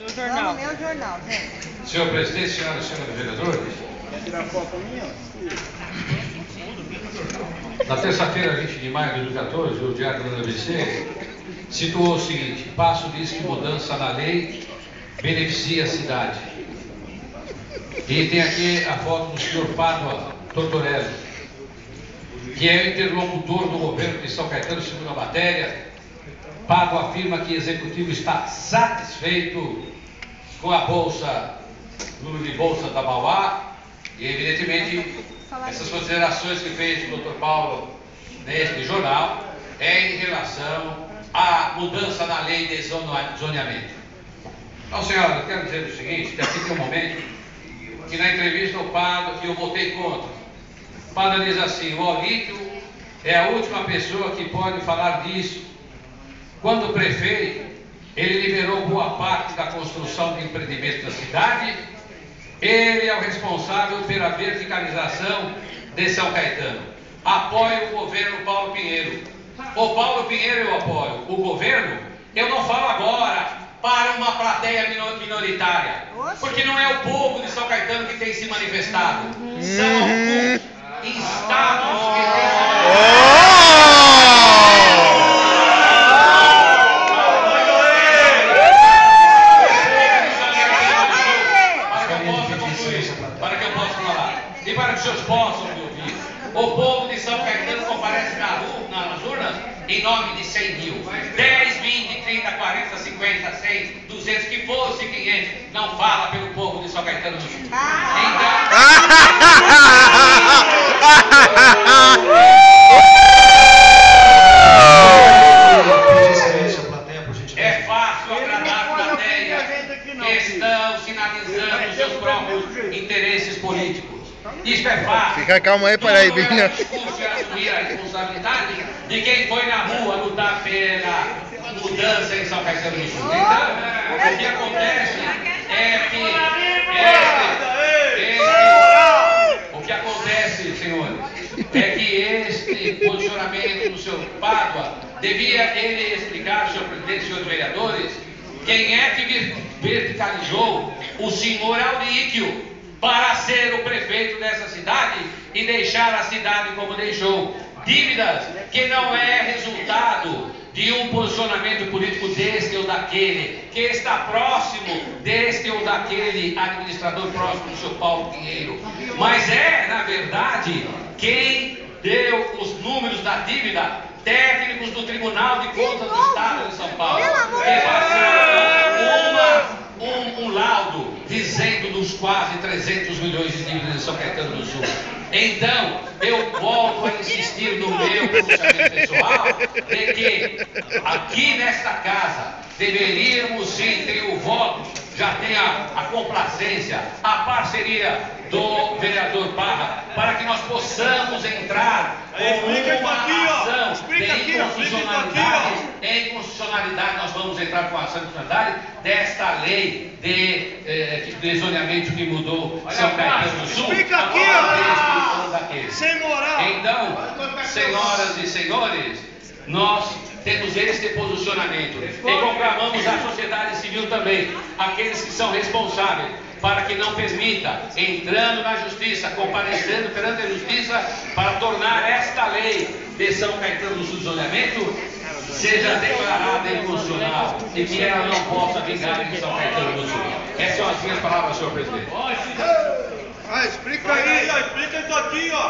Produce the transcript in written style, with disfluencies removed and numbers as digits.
No jornal. Não, no meu jornal, gente. Senhor presidente, senhoras e senhores vereadores, Tirar foto minha? na terça-feira, 20 de maio de 2014, o Diário do ABC situou o seguinte: Passo diz que mudança na lei beneficia a cidade. E tem aqui a foto do senhor Pádua Tortorelli, que é o interlocutor do governo de São Caetano, segundo a matéria. Pádua afirma que o executivo está satisfeito com a bolsa, número de bolsa da Mauá, e evidentemente essas considerações que fez o Dr. Paulo neste jornal é em relação à mudança na lei de zoneamento. Então, senhora, eu quero dizer o seguinte, que aqui tem um momento que na entrevista ao Pádua, que eu votei contra. O Pádua diz assim: o Olímpio é a última pessoa que pode falar disso. Quando o prefeito, ele liberou boa parte da construção de empreendimentos da cidade, ele é o responsável pela verticalização de São Caetano. Apoio o governo Paulo Pinheiro. O Paulo Pinheiro eu apoio. O governo, eu não falo agora para uma plateia minoritária, porque não é o povo de São Caetano que tem se manifestado. São alguns estados que têm se manifestado. Para que eu possa falar e para que os senhores possam me ouvir. O povo de São Caetano comparece nas urnas em nome de 100 mil, 10, 20, 30, 40, 50, 100, 200, que fosse 500, não fala pelo povo de São Caetano do Sul. É fácil agradar a plateia que estão sinalizando seus próprios interesses políticos. Isso é fácil. Fica calmo aí, peraí, Binha. Discurso é assumir a responsabilidade de quem foi na rua lutar pela mudança em São Caetano do Sul. Então, o que acontece é que o que acontece, senhores, é que este posicionamento do senhor Pádua devia ele explicar, senhor presidente e senhores vereadores, quem é que verticalizou o senhor Auríquio para ser o prefeito dessa cidade e deixar a cidade como deixou. Dívidas que não é resultado de um posicionamento político deste ou daquele, que está próximo deste ou daquele administrador próximo do seu Paulo Pinheiro, mas é, na verdade, quem deu os números da dívida, técnicos do Tribunal de Contas do Estado de São Paulo, que passaram um laudo dizendo dos quase 300 milhões de dívidas de São Caetano do Sul. Então, eu volto a insistir no meu pronunciamento pessoal de que aqui nesta casa deveríamos sim ter o voto, já tem a complacência, a parceria do vereador Parra, para que nós possamos entrar com uma ação de inconstitucionalidade. Em constitucionalidade, nós vamos entrar com a ação de constitucionalidade desta lei de zoneamento que mudou São Caetano do Sul. Explica aqui, sem moral. Então, senhoras e senhores, nós temos este posicionamento e proclamamos à sociedade civil também, aqueles que são responsáveis, para que não permita, entrando na justiça, comparecendo perante a justiça, para tornar esta lei de São Caetano do Sul de zoneamento seja declarada inconstitucional e que ela não possa vingar em São Caetano do Sul. Essas são as minhas palavras, senhor presidente. Explica aí, explica isso aqui, ó.